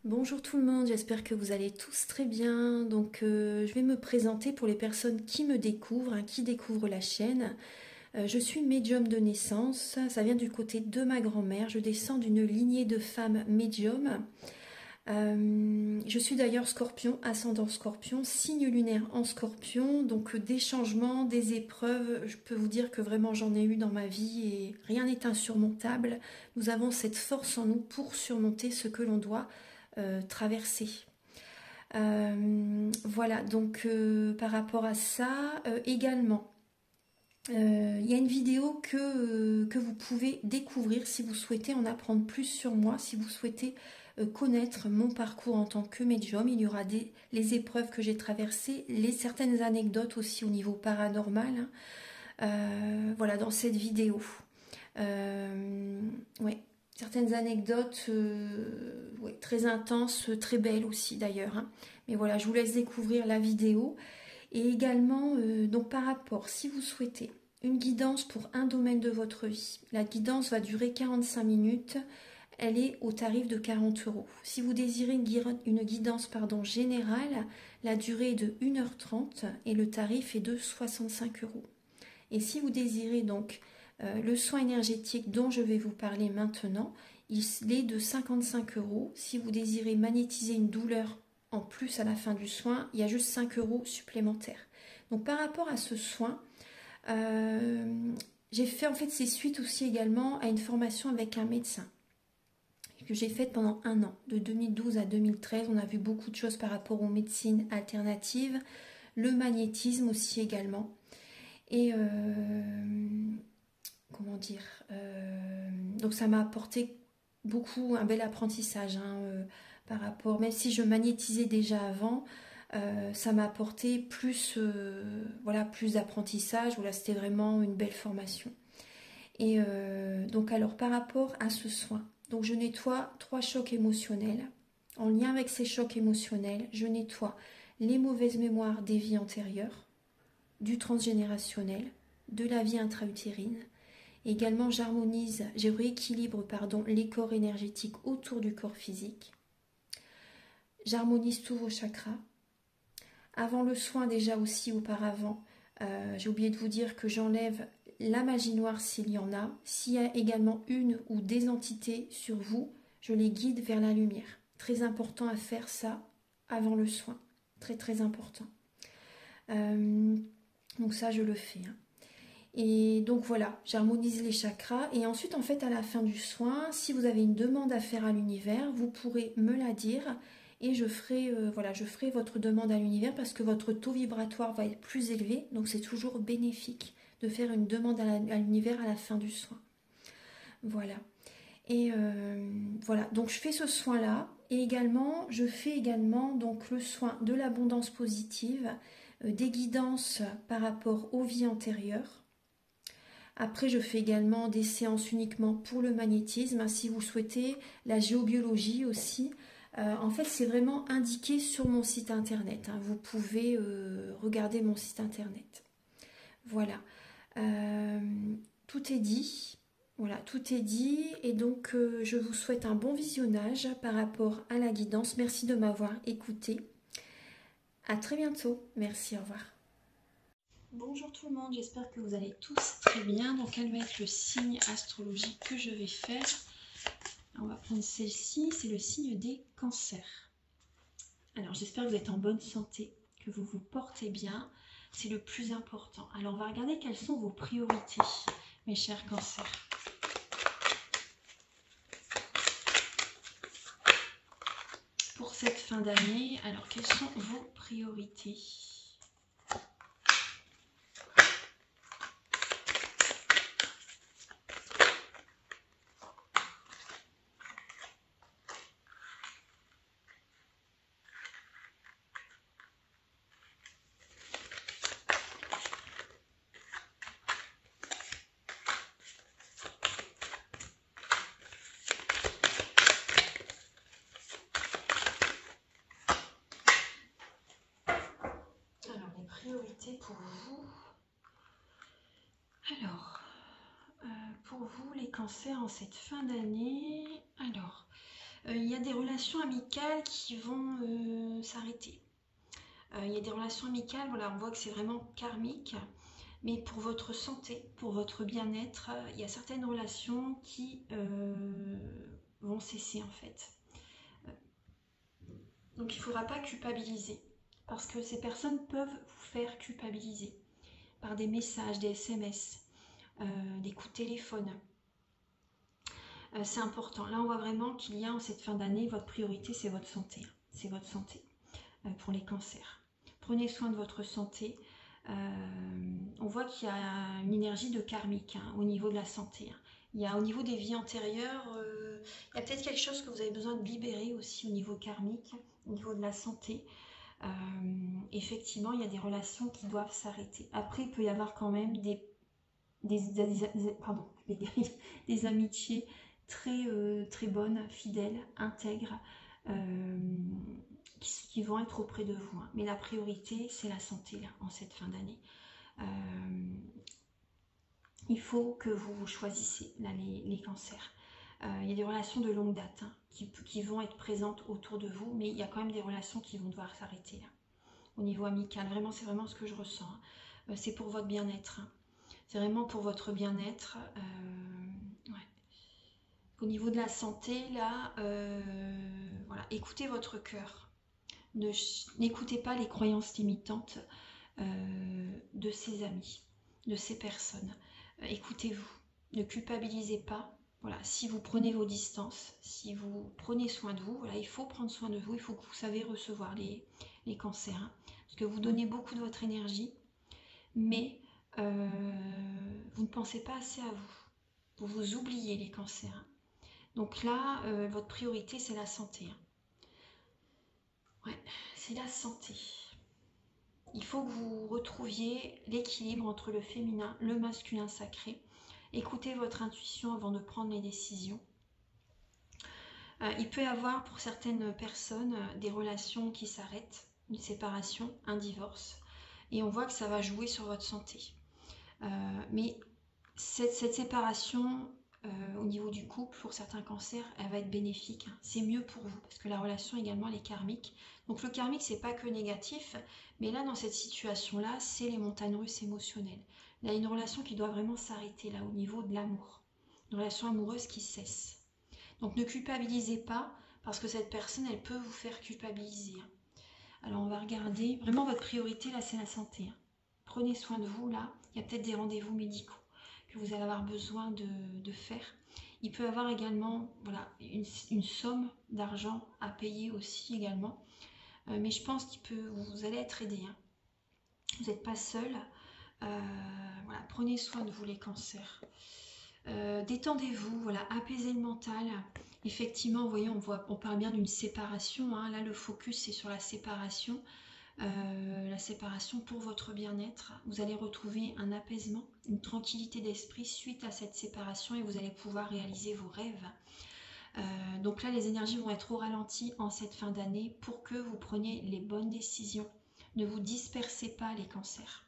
Bonjour tout le monde, j'espère que vous allez tous très bien. Je vais me présenter pour les personnes qui me découvrent, qui découvrent la chaîne. Je suis médium de naissance, ça vient du côté de ma grand-mère. Je descends d'une lignée de femmes médiums. Je suis d'ailleurs scorpion, ascendant scorpion, signe lunaire en scorpion. Donc des changements, des épreuves, je peux vous dire que vraiment j'en ai eu dans ma vie et rien n'est insurmontable. Nous avons cette force en nous pour surmonter ce que l'on doit traverser. Voilà, par rapport à ça, également, il y a une vidéo que vous pouvez découvrir si vous souhaitez en apprendre plus sur moi, si vous souhaitez connaître mon parcours en tant que médium. Il y aura les épreuves que j'ai traversées, certaines anecdotes aussi au niveau paranormal, hein. Voilà, dans cette vidéo. Ouais, certaines anecdotes ouais, très intenses, très belles aussi d'ailleurs, hein. Mais voilà, je vous laisse découvrir la vidéo. Et également, donc par rapport, si vous souhaitez une guidance pour un domaine de votre vie, la guidance va durer 45 minutes. Elle est au tarif de 40 euros. Si vous désirez une guidance générale, la durée est de 1h30 et le tarif est de 65 euros. Et si vous désirez donc le soin énergétique dont je vais vous parler maintenant, il est de 55 euros. Si vous désirez magnétiser une douleur en plus à la fin du soin, il y a juste 5 euros supplémentaires. Donc par rapport à ce soin, j'ai fait en fait c'est suite aussi également à une formation avec un médecin que j'ai faite pendant un an, de 2012 à 2013. On a vu beaucoup de choses par rapport aux médecines alternatives, le magnétisme aussi également. Et comment dire, donc ça m'a apporté beaucoup, un bel apprentissage, hein, par rapport, même si je magnétisais déjà avant, ça m'a apporté plus, voilà, plus d'apprentissage. Voilà, c'était vraiment une belle formation. Et donc alors par rapport à ce soin, donc je nettoie 3 chocs émotionnels. En lien avec ces chocs émotionnels, je nettoie les mauvaises mémoires des vies antérieures, du transgénérationnel, de la vie intra-utérine. Également, je rééquilibre les corps énergétiques autour du corps physique. J'harmonise tous vos chakras. Avant le soin, déjà aussi auparavant, j'ai oublié de vous dire que j'enlève la magie noire s'il y en a. S'il y a également une ou des entités sur vous, je les guide vers la lumière. Très important à faire ça avant le soin. Très très important. Donc ça, je le fais, hein. Et donc voilà, j'harmonise les chakras. Et ensuite, en fait, à la fin du soin, si vous avez une demande à faire à l'univers, vous pourrez me la dire et voilà, je ferai votre demande à l'univers parce que votre taux vibratoire va être plus élevé. Donc c'est toujours bénéfique de faire une demande à l'univers à la fin du soin. Voilà. Et voilà, donc je fais ce soin-là. Et également, je fais également donc le soin de l'abondance positive, des guidances par rapport aux vies antérieures. Après, je fais également des séances uniquement pour le magnétisme, si vous souhaitez, la géobiologie aussi. En fait, c'est vraiment indiqué sur mon site internet, hein. Vous pouvez regarder mon site internet. Voilà. Euh, Tout est dit. Voilà, tout est dit. Et donc, je vous souhaite un bon visionnage par rapport à la guidance. Merci de m'avoir écouté. À très bientôt. Merci, au revoir. Bonjour tout le monde, j'espère que vous allez tous très bien. Donc quel va être le signe astrologique que je vais faire? On va prendre celle-ci, c'est le signe des cancers. Alors j'espère que vous êtes en bonne santé, que vous vous portez bien, c'est le plus important. Alors on va regarder quelles sont vos priorités, mes chers cancers. Pour cette fin d'année, alors quelles sont vos priorités? Priorité pour vous. Alors, pour vous les cancers en cette fin d'année, alors, Il y a des relations amicales qui vont s'arrêter. Il y a des relations amicales, voilà, on voit que c'est vraiment karmique. Mais pour votre santé, pour votre bien-être, il y a certaines relations qui vont cesser en fait. Donc il ne faudra pas culpabiliser. Parce que ces personnes peuvent vous faire culpabiliser par des messages, des SMS, des coups de téléphone. C'est important. Là, on voit vraiment qu'il y a en cette fin d'année, votre priorité, c'est votre santé. C'est votre santé pour les cancers. Prenez soin de votre santé. On voit qu'il y a une énergie de karmique au niveau de la santé. Il y a au niveau des vies antérieures, il y a peut-être quelque chose que vous avez besoin de libérer aussi au niveau karmique, au niveau de la santé. Effectivement, il y a des relations qui doivent s'arrêter. Après, il peut y avoir quand même des amitiés très bonnes, fidèles, intègres, qui vont être auprès de vous. Mais la priorité, c'est la santé là, en cette fin d'année. Il faut que vous choisissez là, les cancers. Il y a des relations de longue date qui vont être présentes autour de vous, mais il y a quand même des relations qui vont devoir s'arrêter là. Au niveau amical, vraiment, c'est vraiment ce que je ressens. C'est pour votre bien-être. C'est vraiment pour votre bien-être. Ouais. Au niveau de la santé, là, voilà, écoutez votre cœur. N'écoutez pas les croyances limitantes de ces amis, de ces personnes. Écoutez-vous. Ne culpabilisez pas. Voilà, si vous prenez vos distances, si vous prenez soin de vous, voilà, il faut prendre soin de vous, il faut que vous savez recevoir les cancers. Parce que vous donnez beaucoup de votre énergie, mais vous ne pensez pas assez à vous. Vous vous oubliez les cancers. Donc là, votre priorité, c'est la santé. Ouais, c'est la santé. Il faut que vous retrouviez l'équilibre entre le féminin, le masculin sacré. Écoutez votre intuition avant de prendre les décisions. Il peut y avoir pour certaines personnes des relations qui s'arrêtent, une séparation, un divorce. Et on voit que ça va jouer sur votre santé. Mais cette séparation au niveau du couple, pour certains cancers, elle va être bénéfique. C'est mieux pour vous, parce que la relation également, elle est karmique. Donc le karmique, c'est pas que négatif, mais là, dans cette situation-là, c'est les montagnes russes émotionnelles. Là, il y a une relation qui doit vraiment s'arrêter, là, au niveau de l'amour. Une relation amoureuse qui cesse. Donc ne culpabilisez pas, parce que cette personne, elle peut vous faire culpabiliser. Alors on va regarder, vraiment votre priorité, là, c'est la santé. Prenez soin de vous, là. Il y a peut-être des rendez-vous médicaux que vous allez avoir besoin de faire. Il peut y avoir également voilà, une somme d'argent à payer aussi également. Mais je pense que vous allez être aidé. Vous n'êtes pas seul. Voilà, prenez soin de vous les cancers. Détendez-vous, voilà, apaisez le mental. Effectivement, vous voyez, on parle bien d'une séparation. Là, le focus, c'est sur la séparation. La séparation pour votre bien-être. Vous allez retrouver un apaisement, une tranquillité d'esprit suite à cette séparation et vous allez pouvoir réaliser vos rêves. Donc là, les énergies vont être au ralenti en cette fin d'année pour que vous preniez les bonnes décisions. Ne vous dispersez pas les cancers.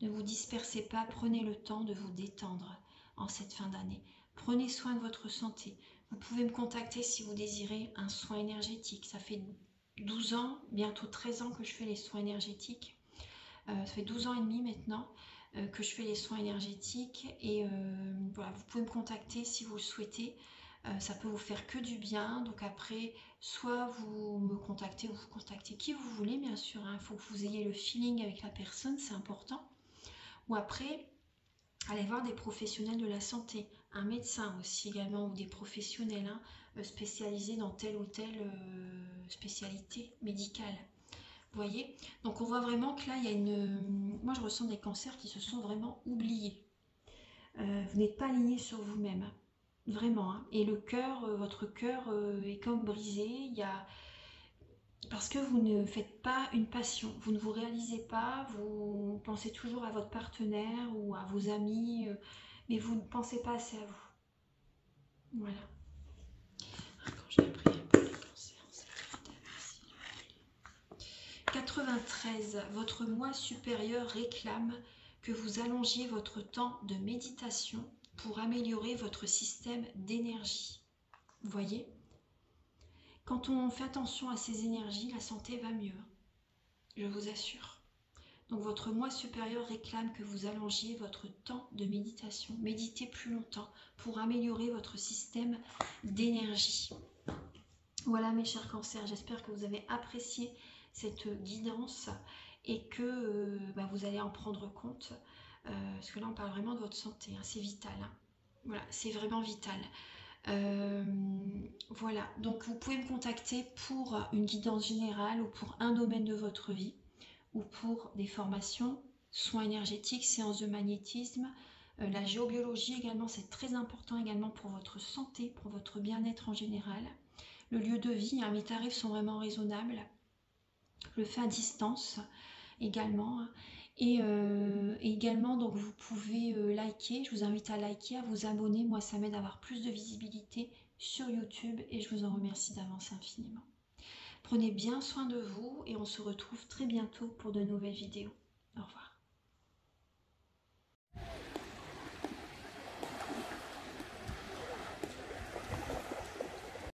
Ne vous dispersez pas, prenez le temps de vous détendre en cette fin d'année. Prenez soin de votre santé. Vous pouvez me contacter si vous désirez un soin énergétique. Ça fait 12 ans, bientôt 13 ans que je fais les soins énergétiques. Ça fait 12 ans et demi maintenant que je fais les soins énergétiques. Et voilà, vous pouvez me contacter si vous le souhaitez. Ça peut vous faire que du bien. Donc après, soit vous me contactez ou vous contactez qui vous voulez, bien sûr. Il faut que vous ayez le feeling avec la personne, c'est important. Ou après, allez voir des professionnels de la santé, un médecin aussi également, ou des professionnels spécialisés dans telle ou telle spécialité médicale. Vous voyez? Donc on voit vraiment que là, il y a moi je ressens des cancers qui se sont vraiment oubliés. Vous n'êtes pas aligné sur vous-même. Vraiment. Et le cœur, votre cœur est comme brisé. Parce que vous ne faites pas une passion, vous ne vous réalisez pas, vous pensez toujours à votre partenaire ou à vos amis, mais vous ne pensez pas assez à vous. Voilà. Quand j'ai appris un peu les cancers, c'est 93. Votre moi supérieur réclame que vous allongiez votre temps de méditation pour améliorer votre système d'énergie. Vous voyez ? Quand on fait attention à ces énergies, la santé va mieux, je vous assure. Donc votre moi supérieur réclame que vous allongiez votre temps de méditation. Méditez plus longtemps pour améliorer votre système d'énergie. Voilà mes chers cancers, j'espère que vous avez apprécié cette guidance et que vous allez en prendre compte. Parce que là on parle vraiment de votre santé, hein, c'est vital. Hein. Voilà, c'est vraiment vital. Voilà, donc vous pouvez me contacter pour une guidance générale ou pour un domaine de votre vie ou pour des formations, soins énergétiques, séances de magnétisme, la géobiologie également, c'est très important également pour votre santé, pour votre bien-être en général. Le lieu de vie, hein, mes tarifs sont vraiment raisonnables. Je le fais à distance également. Et également, donc vous pouvez liker, je vous invite à liker, à vous abonner. Moi, ça m'aide à avoir plus de visibilité sur YouTube et je vous en remercie d'avance infiniment. Prenez bien soin de vous et on se retrouve très bientôt pour de nouvelles vidéos. Au revoir.